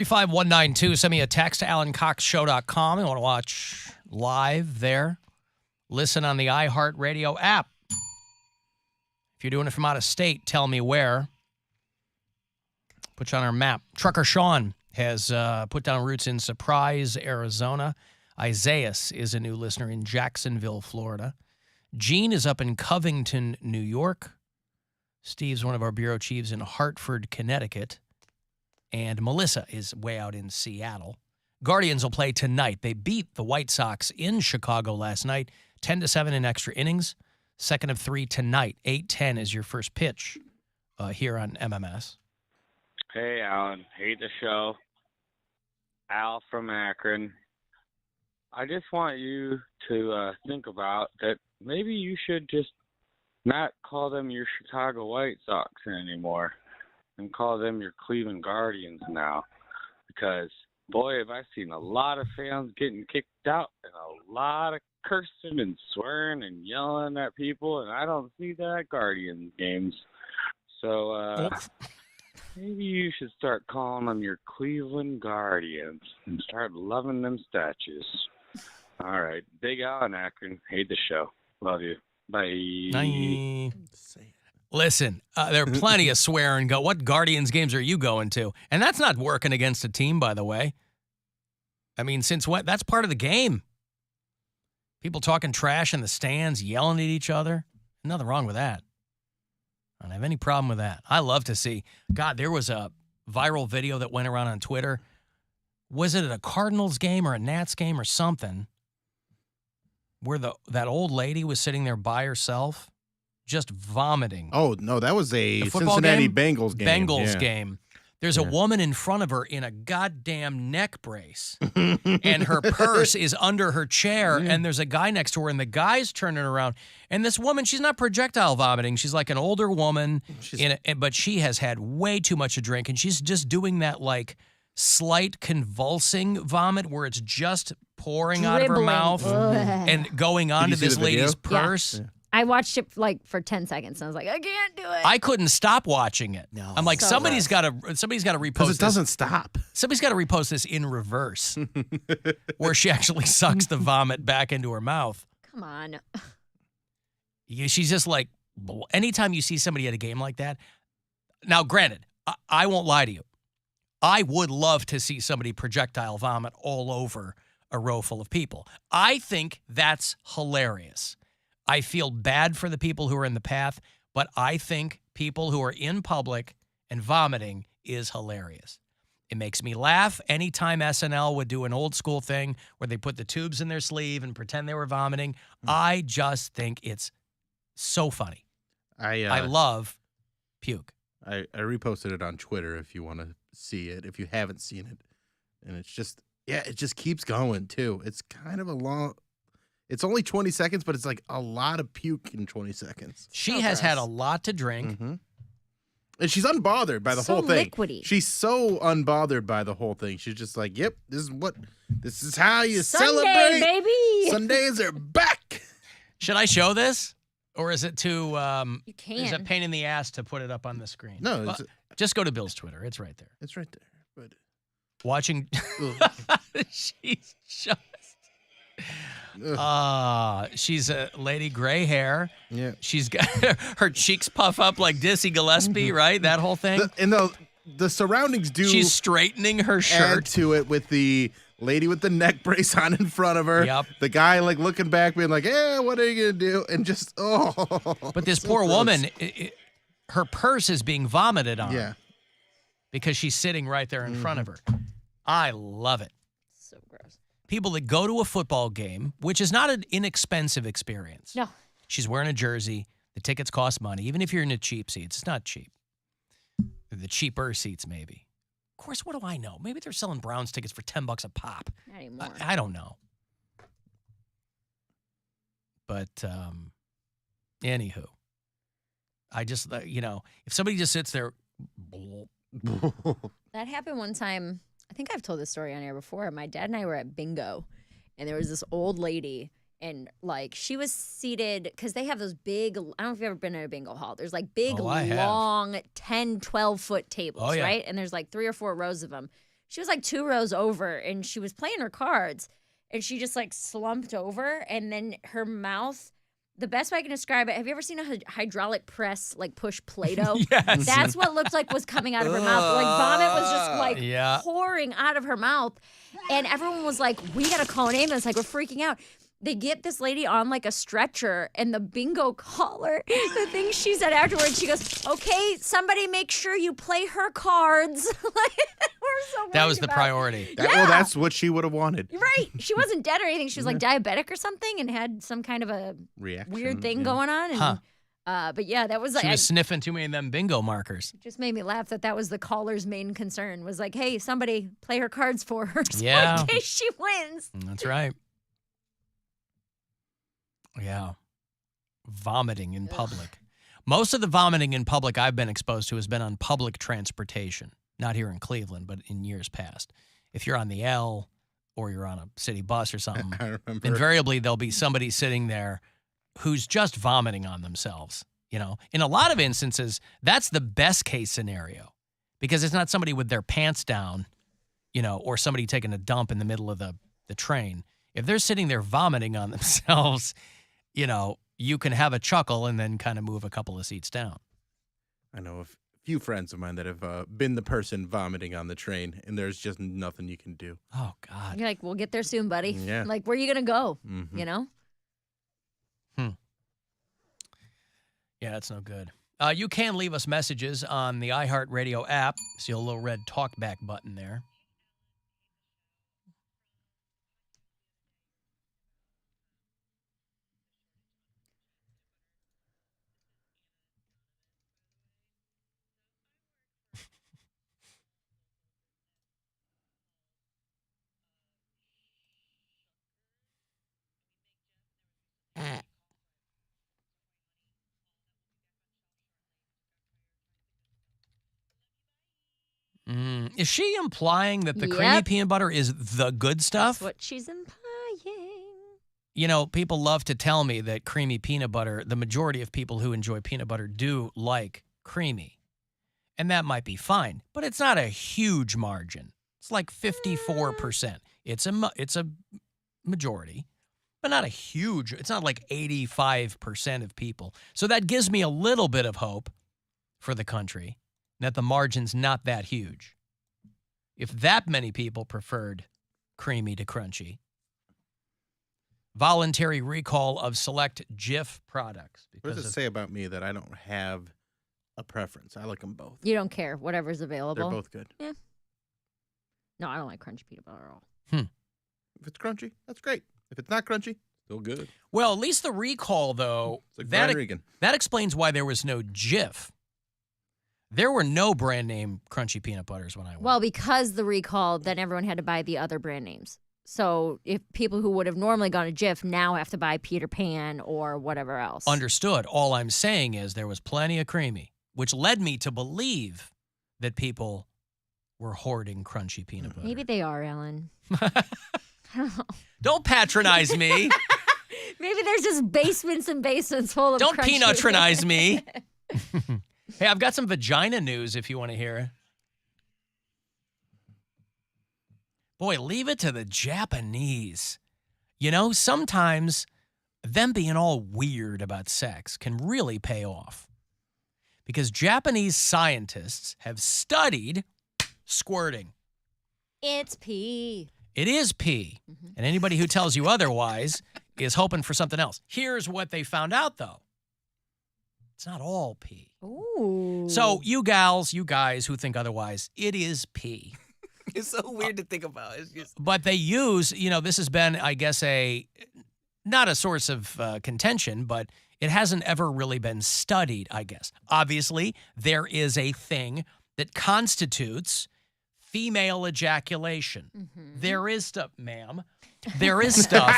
35192. Send me a text to AlanCoxShow.com. You want to watch live there? Listen on the iHeartRadio app. If you're doing it from out of state, tell me where. Put you on our map. Trucker Sean has put down roots in Surprise, Arizona. Isaias is a new listener in Jacksonville, Florida. Gene is up in Covington, New York. Steve's one of our bureau chiefs in Hartford, Connecticut. And Melissa is way out in Seattle. Guardians will play tonight. They beat the White Sox in Chicago last night, 10-7 in extra innings. Second of 3 tonight. 8:10 is your first pitch here on MMS. Hey, Alan. Hate the show. Al from Akron. I just want you to think about that maybe you should just not call them your Chicago White Sox anymore and call them your Cleveland Guardians now. Because, boy, have I seen a lot of fans getting kicked out and a lot of cursing and swearing and yelling at people, and I don't see that at Guardians games. So, maybe you should start calling them your Cleveland Guardians and start loving them statues. All right. Big Al and Akron. Hate the show. Love you. Bye. Bye. Listen, there are plenty of swearing. What Guardians games are you going to? And that's not working against a team, by the way. I mean, since when? That's part of the game. People talking trash in the stands, yelling at each other. Nothing wrong with that. I don't have any problem with that. I love to see. God, there was a viral video that went around on Twitter. Was it at a Cardinals game or a Nats game or something where that old lady was sitting there by herself just vomiting? Oh, no, that was a Cincinnati Bengals game. Bengals game. There's a woman in front of her in a goddamn neck brace, and her purse is under her chair, and there's a guy next to her, and the guy's turning around. And this woman, she's not projectile vomiting. She's like an older woman, but she has had way too much to drink, and she's just doing that, like, slight convulsing vomit where it's just pouring out of her mouth and going onto this lady's purse. Yeah. I watched it like for 10 seconds and I was like, I can't do it. I couldn't stop watching it. No. I'm like, somebody's got to repost because it doesn't stop. Somebody's got to repost this in reverse where she actually sucks the vomit back into her mouth. Come on. She's just like, anytime you see somebody at a game like that. Now, granted, I won't lie to you. I would love to see somebody projectile vomit all over a row full of people. I think that's hilarious. I feel bad for the people who are in the path, but I think people who are in public and vomiting is hilarious. It makes me laugh anytime SNL would do an old school thing where they put the tubes in their sleeve and pretend they were vomiting. I just think it's so funny. I love puke. I reposted it on Twitter if you want to see it, if you haven't seen it. And it's just, it just keeps going, too. It's kind of a long... It's only 20 seconds, but it's like a lot of puke in 20 seconds. She has had a lot to drink. Mm-hmm. And she's unbothered by the whole thing. Liquidy. She's so unbothered by the whole thing. She's just like, yep, this is how you celebrate. Baby. Sundays are back. Should I show this? Or is it too, you can. Is it a pain in the ass to put it up on the screen? No. Just go to Bill's Twitter. It's right there. It's right there. But watching. She's just. She's a lady, gray hair. Yeah. She's got her cheeks puff up like Dizzy Gillespie, right? That whole thing. The surroundings do. She's straightening her shirt. Add to it with the lady with the neck brace on in front of her. Yep. The guy like looking back, being like, what are you gonna do? And just But this poor woman, her purse is being vomited on. Yeah. Because she's sitting right there in front of her. I love it. So gross. People that go to a football game, which is not an inexpensive experience. No. She's wearing a jersey. The tickets cost money. Even if you're in the cheap seats, it's not cheap. The cheaper seats, maybe. Of course, what do I know? Maybe they're selling Browns tickets for $10 a pop. Not anymore. I don't know. But, anywho, I just, if somebody just sits there. That happened one time. I think I've told this story on air before. My dad and I were at bingo, and there was this old lady, and like she was seated because they have those big, I don't know if you've ever been at a bingo hall. There's like big, long 10, 12-foot tables, right? And there's like 3 or 4 rows of them. She was like 2 rows over, and she was playing her cards, and she just like slumped over, and then her mouth. The best way I can describe it, have you ever seen a hydraulic press like push Play-Doh? Yes. That's what looked like was coming out of her mouth. Like vomit was just like Yeah. pouring out of her mouth. And everyone was like, we got to call an ambulance. Like, we're freaking out. They get this lady on like a stretcher, and the bingo caller, the thing she said afterwards, she goes, okay, somebody make sure you play her cards. Like, we're so That worried was the about- priority. Yeah. That's what she would have wanted. Right. She wasn't dead or anything. She was like diabetic or something and had some kind of a Reaction. weird thing yeah. going on. And, Huh. but yeah, that was like, She was sniffing too many of them bingo markers. it just made me laugh that was the caller's main concern was like, hey, somebody play her cards for her so Yeah. in case she wins. That's right. Yeah. Vomiting in public. Most of the vomiting in public I've been exposed to has been on public transportation. Not here in Cleveland, but in years past. If you're on the L or you're on a city bus or something, I remember. invariably there'll be somebody sitting there who's just vomiting on themselves. You know, in a lot of instances, that's the best case scenario because it's not somebody with their pants down, you know, or somebody taking a dump in the middle of the train. If they're sitting there vomiting on themselves, you know, you can have a chuckle and then kind of move a couple of seats down. I know a few friends of mine that have been the person vomiting on the train, and there's just nothing you can do. Oh, God. You're like, we'll get there soon, buddy. Yeah. Like, where are you going to go? Mhm. You know? Yeah, that's no good. You can leave us messages on the iHeartRadio app. See a little red talkback button there. Is she implying that the creamy Yep. peanut butter is the good stuff? That's what she's implying. You know, people love to tell me that creamy peanut butter, the majority of people who enjoy peanut butter do like creamy. And that might be fine, but it's not a huge margin. It's like 54%. It's a majority, but not a huge. It's not like 85% of people. So that gives me a little bit of hope for the country that the margin's not that huge. If that many people preferred creamy to crunchy. Voluntary recall of select Jif products. What does it Because say about me that I don't have a preference? I like them both. You don't care. Whatever's available. They're both good. No, I don't like crunchy peanut butter at all. If it's crunchy, that's great. If it's not crunchy, still good. well, at least the recall, though, It's like that, Brian Regan. that explains why there was no Jif. There were no brand name crunchy peanut butters when I went. Well, because the recall, then everyone had to buy the other brand names. So if people who would have normally gone to Jif now have to buy Peter Pan or whatever else. Understood. All I'm saying is there was plenty of creamy, which led me to believe that people were hoarding crunchy peanut butter. Maybe they are, Ellen. I don't know. Don't patronize me. Maybe there's just basements and basements full of Don't crunchy. peanutronize me. Hey, I've got some vagina news if you want to hear it. Boy, leave it to the Japanese. You know, sometimes them being all weird about sex can really pay off. Because Japanese scientists have studied squirting. It's pee. It is pee. And anybody who tells you otherwise is hoping for something else. Here's what they found out, though. It's not all pee. Ooh. So you gals, you guys who think otherwise, it is pee. It's so weird to think about. It's just But they use, you know, this has been, I guess, not a source of contention, but it hasn't ever really been studied, I guess. Obviously, there is a thing that constitutes female ejaculation. There is stuff, ma'am. There is stuff.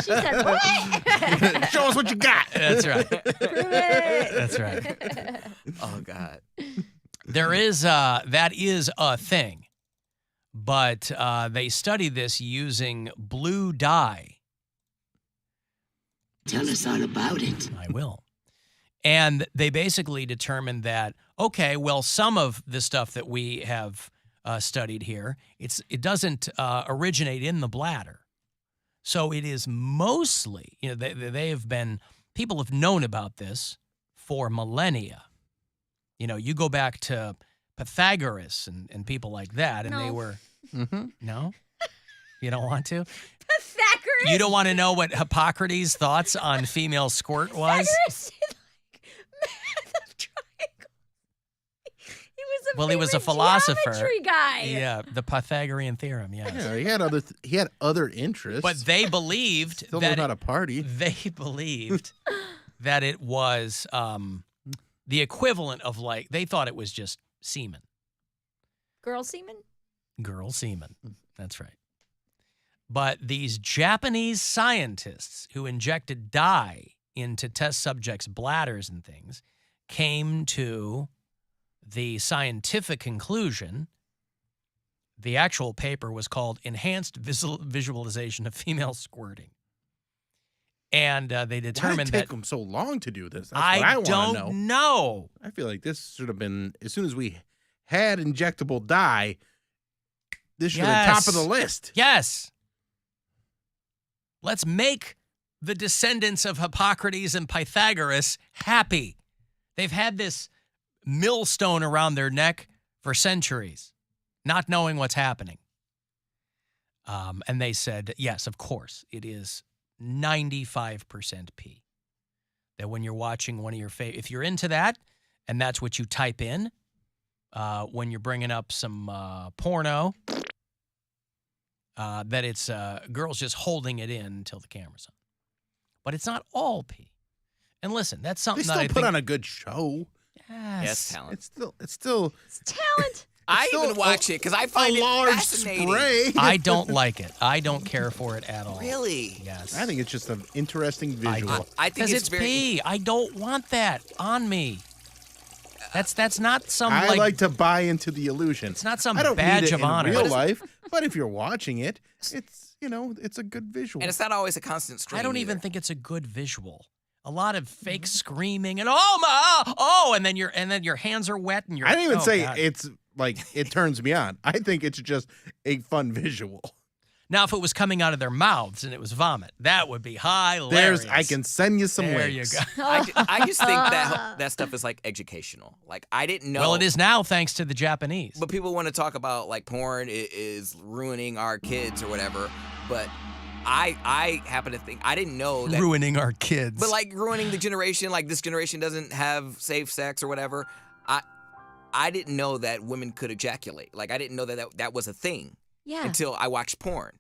She said, what? Show us what you got. That's right. Prove it. That's right. oh god. There is, that is a thing. But they study this using blue dye. Tell us all about it. I will. And they basically determined that, okay, well, some of the stuff that we have studied here. It doesn't originate in the bladder. So it is mostly, people have known about this for millennia. You go back to Pythagoras and people like that, and they No. were, Mm-hmm. no? You don't want to? Pythagoras. You don't want to know what Hippocrates' thoughts on female squirt was? Pythagoras did, math of triangles. He was a favorite philosopher. geometry guy. Yeah, the Pythagorean theorem, yes. Yeah, he had other interests. But they believed still knows that how to party. they believed that it was the equivalent of they thought it was just semen. Girl semen? Girl semen. That's right. But these Japanese scientists who injected dye into test subjects' bladders and things came to the scientific conclusion. The actual paper was called Enhanced Visualization of Female Squirting. And they Why did determined it take that them so long to do this? That's what I want to don't know. know. I feel like this should have been, as soon as we had injectable dye, this should have been top of the list. Yes. Let's make the descendants of Hippocrates and Pythagoras happy. They've had this millstone around their neck for centuries, not knowing what's happening. And they said, yes, of course, it is 95% pee. That when you're watching one of your favorite, if you're into that, and that's what you type in, when you're bringing up some porno, that it's girls just holding it in until the camera's on. But it's not all pee. And listen, that's They something still that I put think. on a good show. Yes, talent. It's still It's talent. I still even watch it because I a find it large fascinating. spray. I don't like it. I don't care for it at all. Really? Yes. I think it's just an interesting visual. I think Because it's it's very. pee. I don't want that on me. That's not some I like to buy into the illusion. it's not some I don't badge need it of in honor. real life, but if you're watching it, it's it's a good visual. And it's not always a constant stream. I don't even either. think it's a good visual. A lot of fake screaming and and then your hands are wet and you're. I didn't even say God. it's like it turns me on. I think it's just a fun visual. Now, if it was coming out of their mouths and it was vomit, that would be hilarious. I can send you some There links. you go. I just think that stuff is like educational. Like I didn't know. Well, it is now thanks to the Japanese. But people want to talk about like porn is ruining our kids or whatever. But I happen to think I didn't know that. Ruining our kids. But like ruining the generation, like this generation doesn't have safe sex or whatever. I didn't know that women could ejaculate. Like I didn't know that was a thing Yeah. until I watched porn.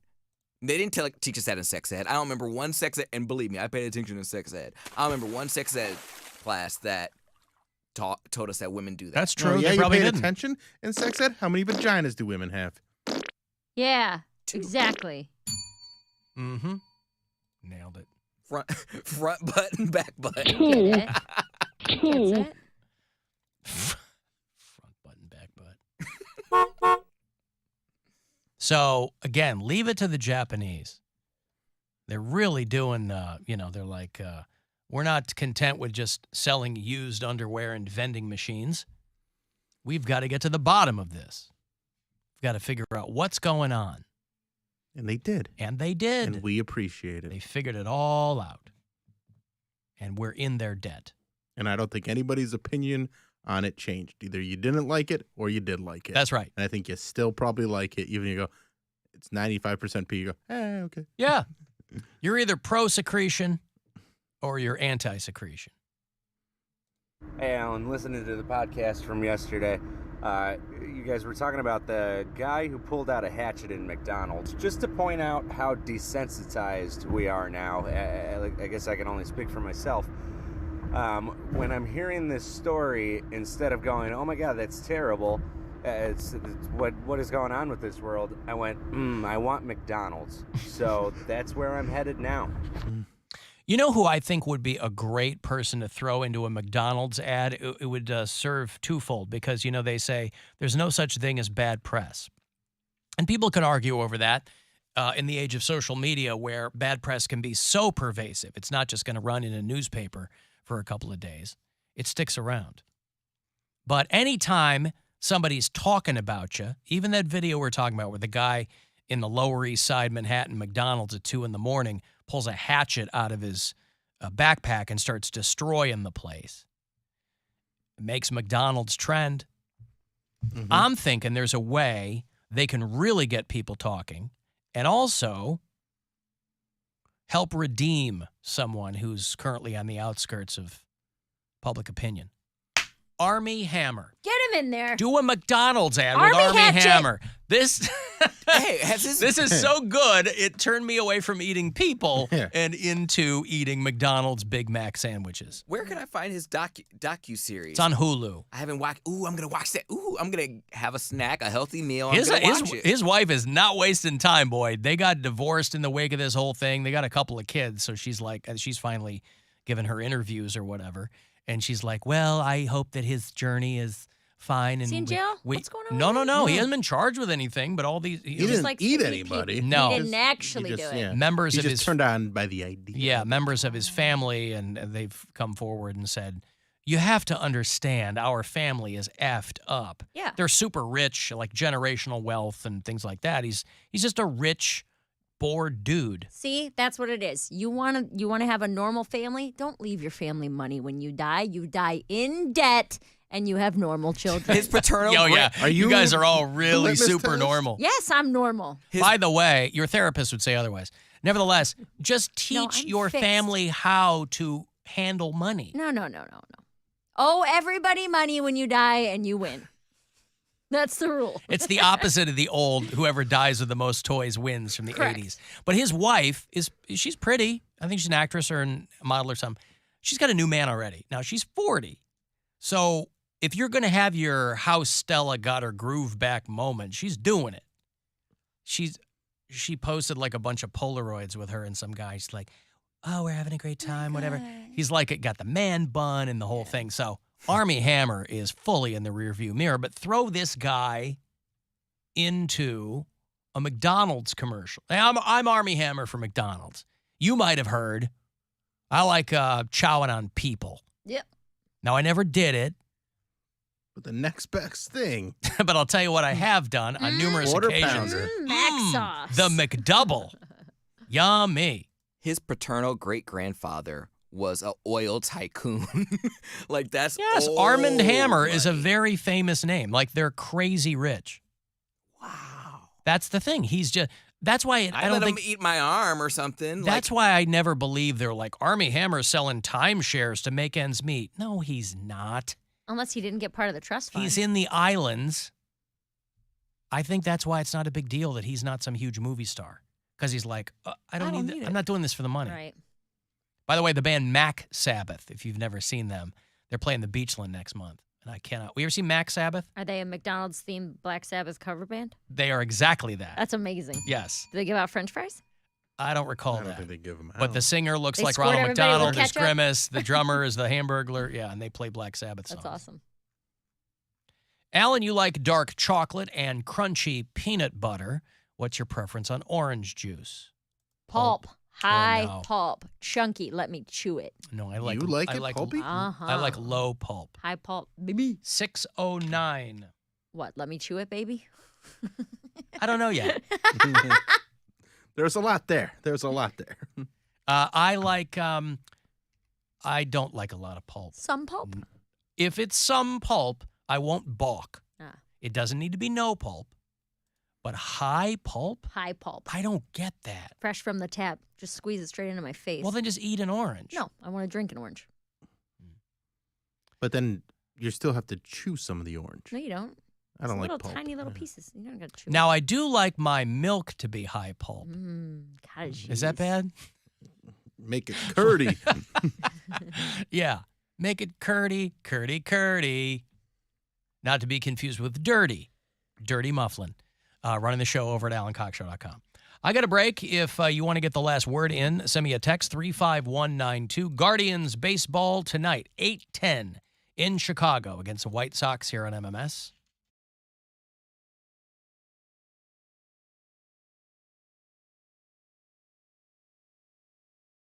They didn't teach us that in sex ed. I don't remember one sex ed, and believe me, I paid attention in sex ed. I don't remember one sex ed class that told us that women do that. That's Oh, true. yeah, They you probably paid didn't. attention in sex ed. How many vaginas do women have? Yeah. Two. Exactly. Mm-hmm. Nailed it. front butt and back butt. Get it? Gets it? Front butt and back butt. So, again, leave it to the Japanese. They're really doing, they're like, we're not content with just selling used underwear and vending machines. We've got to get to the bottom of this. We've got to figure out what's going on. And they did. And they did. And we appreciate They it. figured it all out. And we're in their debt. And I don't think anybody's opinion on it changed. Either you didn't like it or you did like it. That's right. And I think you still probably like it, even if you go, it's 95% P. You go, okay. Yeah. You're either pro-secretion or you're anti-secretion. Hey, Alan, listening to the podcast from yesterday, you guys were talking about the guy who pulled out a hatchet in McDonald's. Just to point out how desensitized we are now, I guess I can only speak for myself. When I'm hearing this story, instead of going, oh my God, that's terrible, it's what is going on with this world, I went, I want McDonald's. So that's where I'm headed now. You know who I think would be a great person to throw into a McDonald's ad? It would serve twofold because, they say there's no such thing as bad press. And people can argue over that in the age of social media where bad press can be so pervasive. It's not just going to run in a newspaper for a couple of days. It sticks around. But anytime somebody's talking about you. Even that video we're talking about where the guy in the Lower East Side Manhattan McDonald's at 2 a.m. pulls a hatchet out of his backpack and starts destroying the place. It makes McDonald's trend. Mhm. I'm thinking there's a way they can really get people talking and also help redeem someone who's currently on the outskirts of public opinion. Armie Hammer. Get him in there. Do a McDonald's ad with Armie Armie Hatchet. Hammer. This Hey, has this? this is so good, it turned me away from eating people Yeah. and into eating McDonald's Big Mac sandwiches. Where can I find his docu series? It's on Hulu. I haven't watched. Ooh, I'm gonna watch that. Ooh, I'm gonna have a snack, a healthy meal. I'm His, gonna watch it. his wife is not wasting time, boy. They got divorced in the wake of this whole thing. They got a couple of kids, so she's finally given her interviews or whatever. And she's like, well, I hope that his journey is fine. Is he in And jail? What's going on No, with no, him? no. He No. hasn't been charged with anything, but all these He Just didn't like eat sweet anybody. people. No. He He didn't just- actually he do just- it. yeah. members He of just his turned on by the idea. Yeah, members of his family, and they've come forward and said, you have to understand our family is effed up. Yeah. They're super rich, like generational wealth and things like that. He's just a rich, bored dude. See, that's what it is. You want to have a normal family? Don't leave your family money when you die. You die in debt and you have normal children. His paternal. Oh, yeah. Are You you guys are all the really litmus super test? normal. Yes, I'm normal. By the way, your therapist would say otherwise. Nevertheless, just No, teach I'm your fixed. family how to handle money. No. Owe everybody money when you die and you win. That's the rule. It's the opposite of the old whoever dies with the most toys wins from the Correct. 80s. But his wife she's pretty. I think she's an actress or a model or something. She's got a new man already. Now she's 40. So if you're going to have your house Stella got her groove back moment, she's doing it. She posted like a bunch of Polaroids with her and some guy. She's like, oh, we're having a great time, whatever. He's like, got the man bun and the whole thing. So Armie Hammer is fully in the rearview mirror, but throw this guy into a McDonald's commercial. Hey, I'm Armie Hammer for McDonald's. You might have heard, I like chowing on people. Yep. Now, I never did it, But the next best thing. but I'll tell you what I have done on numerous Quarter occasions. pounder. Mac sauce. The McDouble. Yummy. His paternal great grandfather was a oil tycoon. Like that's Yes, old Armand Hammer is a money. very famous name. Like they're crazy rich. Wow. That's the thing. That's why I I don't let think. him eat my arm or something. That's like, why I never believe they're like Armie Hammer selling timeshares to make ends meet. No, he's not. Unless he didn't get part of the trust fund. He's in the islands. I think that's why it's not a big deal that he's not some huge movie star. Because he's like, I don't need need I'm it. not doing this for the money. Right. By the way, the band Mac Sabbath, if you've never seen them, they're playing the Beachland next month. And I cannot. We ever see Mac Sabbath? Are they a McDonald's themed Black Sabbath cover band? They are exactly that. That's amazing. Yes. Do they give out French fries? I don't recall I don't that. think they give them out. But the singer looks They like squirt Ronald everybody with McDonald. There's ketchup? Grimace. The drummer is the Hamburglar. Yeah, and they play Black Sabbath songs. That's awesome. Alan, you like dark chocolate and crunchy peanut butter. What's your preference on orange juice? Pulp. High no. pulp. Chunky. Let me chew it. No, I like You like I it like pulpy? Uh-huh. I like low pulp. High pulp. Baby. 609. What? Let me chew it, baby? I don't know yet. There's a lot there. There's a lot there. I like I don't like a lot of pulp. Some pulp? If it's some pulp, I won't balk. Ah. It doesn't need to be no pulp. But high pulp? High pulp. I don't get that. Fresh from the tap. Just squeeze it straight into my face. Well, then just eat an orange. No, I want to drink an orange. But then you still have to chew some of the orange. No, you don't. I don't It's like little pulp. tiny little pieces. You don't got to chew. Now, I do like my milk to be high pulp. Cottage Is that cheese. bad? Make it curdy. Yeah. Make it curdy, curdy, curdy. Not to be confused with dirty. Dirty Mufflin. Running the show over at AlanCoxShow.com. I got a break. If you want to get the last word in, send me a text, 35192. Guardians baseball tonight, 8:10 in Chicago against the White Sox here on MMS.